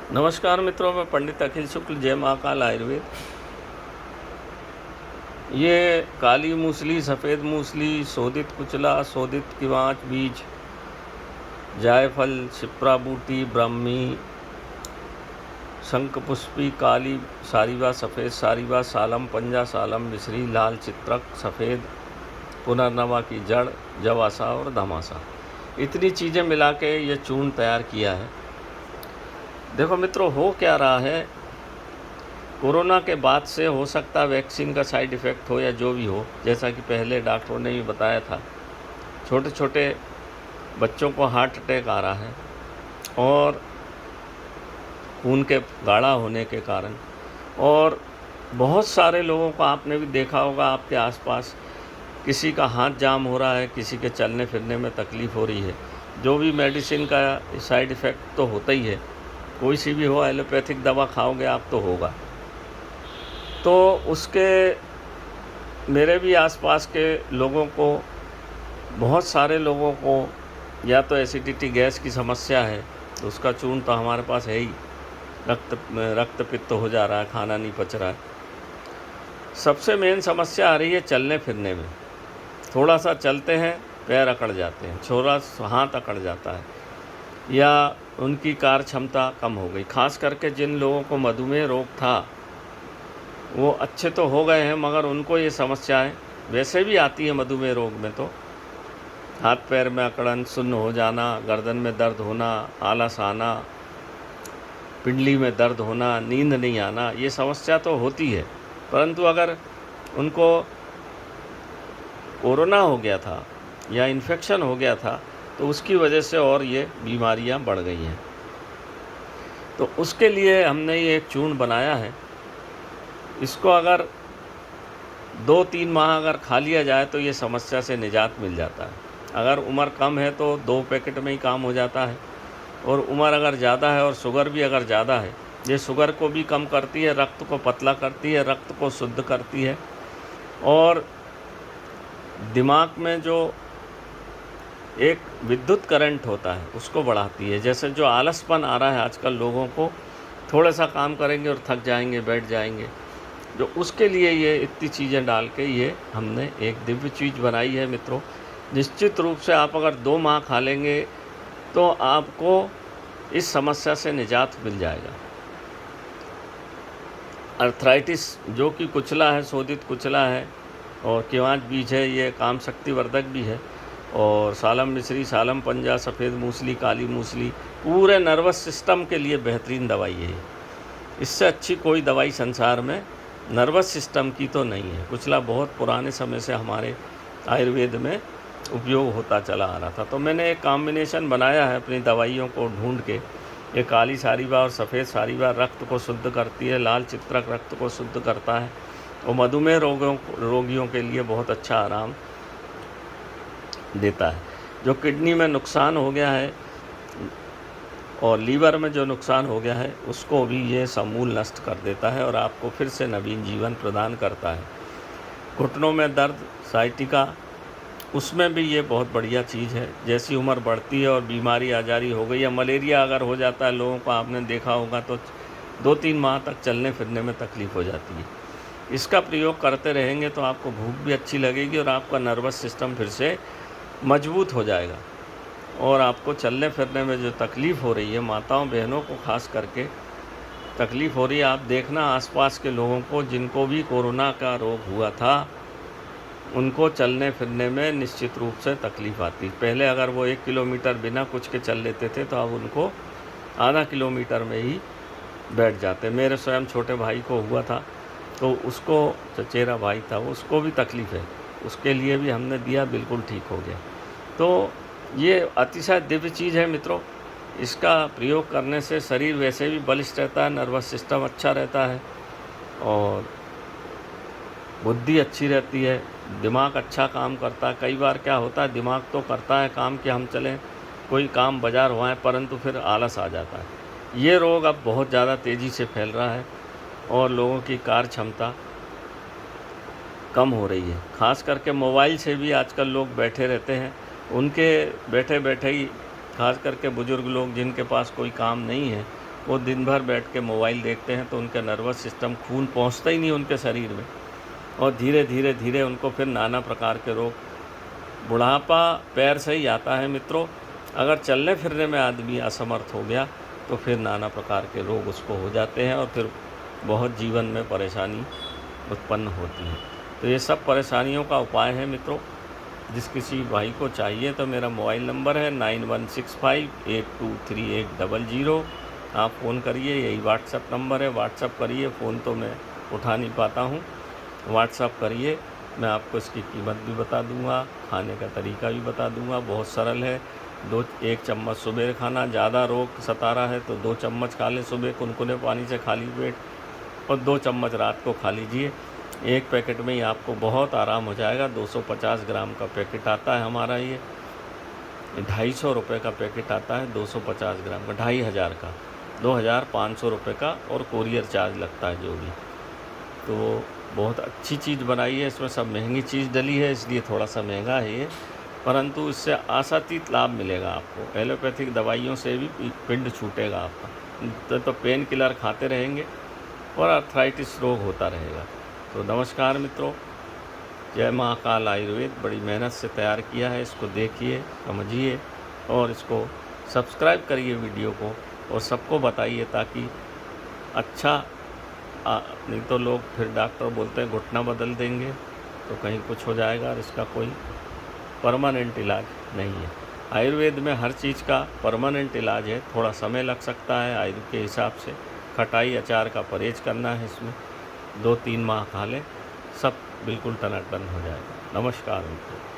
नमस्कार मित्रों, मैं पंडित अखिल शुक्ल, जय महाकाल आयुर्वेद। ये काली मूसली, सफ़ेद मूसली, शोधित कुचला, शोधित किवांच बीज, जायफल, शिप्रा बूटी, ब्राह्मी, शंखपुष्पी, काली सारीवा, सफ़ेद सारीवा, सालम पंजा, सालम मिश्री, लाल चित्रक, सफ़ेद पुनर्नवा की जड़, जवासा और धमासा, इतनी चीज़ें मिला के ये चूर्ण तैयार किया है। देखो मित्रों, हो क्या रहा है, कोरोना के बाद से हो सकता है वैक्सीन का साइड इफ़ेक्ट हो या जो भी हो, जैसा कि पहले डॉक्टरों ने भी बताया था, छोटे छोटे बच्चों को हार्ट अटैक आ रहा है और खून के गाढ़ा होने के कारण, और बहुत सारे लोगों को आपने भी देखा होगा आपके आसपास, किसी का हाथ जाम हो रहा है, किसी के चलने फिरने में तकलीफ़ हो रही है। जो भी मेडिसिन का साइड इफ़ेक्ट तो होता ही है, कोई सी भी हो, एलोपैथिक दवा खाओगे आप तो होगा। तो उसके मेरे भी आसपास के लोगों को, बहुत सारे लोगों को या तो एसिडिटी गैस की समस्या है, तो उसका चूर्ण तो हमारे पास है ही। रक्त पित्त हो जा रहा है, खाना नहीं पच रहा है। सबसे मेन समस्या आ रही है चलने फिरने में। थोड़ा सा चलते हैं पैर अकड़ जाते हैं, थोड़ा हाथ अकड़ जाता है, या उनकी कार्य क्षमता कम हो गई। खास करके जिन लोगों को मधुमेह रोग था वो अच्छे तो हो गए हैं, मगर उनको ये समस्याएं वैसे भी आती है मधुमेह रोग में। तो हाथ पैर में अकड़न, सुन्न हो जाना, गर्दन में दर्द होना, आलस आना, पिंडली में दर्द होना, नींद नहीं आना, ये समस्या तो होती है। परंतु अगर उनको कोरोना हो गया था या इन्फेक्शन हो गया था तो उसकी वजह से और ये बीमारियां बढ़ गई हैं। तो उसके लिए हमने ये एक चूर्ण बनाया है। इसको अगर 2-3 माह अगर खा लिया जाए तो ये समस्या से निजात मिल जाता है। अगर उम्र कम है तो 2 पैकेट में ही काम हो जाता है, और उम्र अगर ज़्यादा है और शुगर भी अगर ज़्यादा है, ये शुगर को भी कम करती है, रक्त को पतला करती है, रक्त को शुद्ध करती है, और दिमाग में जो एक विद्युत करंट होता है उसको बढ़ाती है। जैसे जो आलसपन आ रहा है आजकल लोगों को, थोड़ा सा काम करेंगे और थक जाएंगे, बैठ जाएंगे, जो उसके लिए ये इतनी चीज़ें डाल के ये हमने एक दिव्य चीज़ बनाई है मित्रों। निश्चित रूप से आप अगर 2 माह खा लेंगे तो आपको इस समस्या से निजात मिल जाएगा। अर्थराइटिस, जो कि कुचला है, शोधित कुचला है, और किवांच बीज है, ये काम शक्तिवर्धक भी है, और सालम मिश्री, सालम पंजा, सफ़ेद मूसली, काली मूसली, पूरे नर्वस सिस्टम के लिए बेहतरीन दवाई है। इससे अच्छी कोई दवाई संसार में नर्वस सिस्टम की तो नहीं है। कुचला बहुत पुराने समय से हमारे आयुर्वेद में उपयोग होता चला आ रहा था। तो मैंने एक कॉम्बिनेशन बनाया है अपनी दवाइयों को ढूंढ के। ये काली सारीवा और सफ़ेद सारीवा रक्त को शुद्ध करती है, लाल चित्रक रक्त को शुद्ध करता है, और मधुमेह रोगियों के लिए बहुत अच्छा आराम देता है। जो किडनी में नुकसान हो गया है और लीवर में जो नुकसान हो गया है उसको भी ये समूल नष्ट कर देता है और आपको फिर से नवीन जीवन प्रदान करता है। घुटनों में दर्द, साइटिका, उसमें भी ये बहुत बढ़िया चीज़ है। जैसी उम्र बढ़ती है और बीमारी आजारी हो गई, या मलेरिया अगर हो जाता है लोगों को, आपने देखा होगा, तो 2-3 माह तक चलने फिरने में तकलीफ़ हो जाती है। इसका प्रयोग करते रहेंगे तो आपको भूख भी अच्छी लगेगी और आपका नर्वस सिस्टम फिर से मजबूत हो जाएगा, और आपको चलने फिरने में जो तकलीफ़ हो रही है, माताओं बहनों को खास करके तकलीफ़ हो रही है, आप देखना आसपास के लोगों को जिनको भी कोरोना का रोग हुआ था, उनको चलने फिरने में निश्चित रूप से तकलीफ़ आती। पहले अगर वो 1 किलोमीटर बिना कुछ के चल लेते थे तो अब उनको आधा किलोमीटर में ही बैठ जाते। मेरे स्वयं छोटे भाई को हुआ था, तो उसको, चचेरा भाई था, उसको भी तकलीफ़ है, उसके लिए भी हमने दिया, बिल्कुल ठीक हो गया। तो ये अतिशय दिव्य चीज़ है मित्रों। इसका प्रयोग करने से शरीर वैसे भी बलिष्ठ रहता है, नर्वस सिस्टम अच्छा रहता है, और बुद्धि अच्छी रहती है, दिमाग अच्छा काम करता है। कई बार क्या होता है, दिमाग तो करता है काम कि हम चलें, कोई काम बाजार हुआ है, परंतु फिर आलस आ जाता है। ये रोग अब बहुत ज़्यादा तेज़ी से फैल रहा है और लोगों की कार्य क्षमता कम हो रही है। खास करके मोबाइल से भी आजकल लोग बैठे रहते हैं, उनके बैठे बैठे ही, खास करके बुज़ुर्ग लोग जिनके पास कोई काम नहीं है, वो दिन भर बैठ के मोबाइल देखते हैं तो उनका नर्वस सिस्टम, खून पहुंचता ही नहीं उनके शरीर में, और धीरे धीरे धीरे उनको फिर नाना प्रकार के रोग, बुढ़ापा पैर से ही आता है मित्रों। अगर चलने फिरने में आदमी असमर्थ हो गया तो फिर नाना प्रकार के रोग उसको हो जाते हैं और फिर बहुत जीवन में परेशानी उत्पन्न होती है। तो ये सब परेशानियों का उपाय है मित्रों। जिस किसी भाई को चाहिए तो मेरा मोबाइल नंबर है 9165823800। आप फ़ोन करिए, यही व्हाट्सअप नंबर है, व्हाट्सअप करिए। फ़ोन तो मैं उठा नहीं पाता हूँ, व्हाट्सअप करिए, मैं आपको इसकी कीमत भी बता दूंगा, खाने का तरीका भी बता दूंगा। बहुत सरल है। 1 चम्मच सुबह खाना, ज़्यादा रोग सता रहा है तो 2 चम्मच खा लें सुबह कुनकुने पानी से खाली पेट, और 2 चम्मच रात को खा लीजिए। एक पैकेट में ही आपको बहुत आराम हो जाएगा। 250 ग्राम का पैकेट आता है हमारा, ये 250 रुपये का पैकेट आता है 250 ग्राम का, 2500 का, 2500 रुपये का, और कोरियर चार्ज लगता है जो भी। तो बहुत अच्छी चीज़ बनाई है, इसमें सब महंगी चीज़ डली है इसलिए थोड़ा सा महंगा है ये, परंतु इससे आशातीत लाभ मिलेगा आपको। एलोपैथिक दवाइयों से भी पिंड छूटेगा आपका। तो पेन किलर खाते रहेंगे और आर्थराइटिस रोग होता रहेगा। तो नमस्कार मित्रों, जय महाकाल आयुर्वेद बड़ी मेहनत से तैयार किया है। इसको देखिए, समझिए और इसको सब्सक्राइब करिए वीडियो को, और सबको बताइए ताकि अच्छा नहीं तो लोग फिर डॉक्टर बोलते हैं घुटना बदल देंगे तो कहीं कुछ हो जाएगा, और इसका कोई परमानेंट इलाज नहीं है। आयुर्वेद में हर चीज़ का परमानेंट इलाज है। थोड़ा समय लग सकता है आयु के हिसाब से। खटाई अचार का परहेज करना है, इसमें 2-3 माह खा लें, सब बिल्कुल टनाटन हो जाएगा। नमस्कार मित्रों।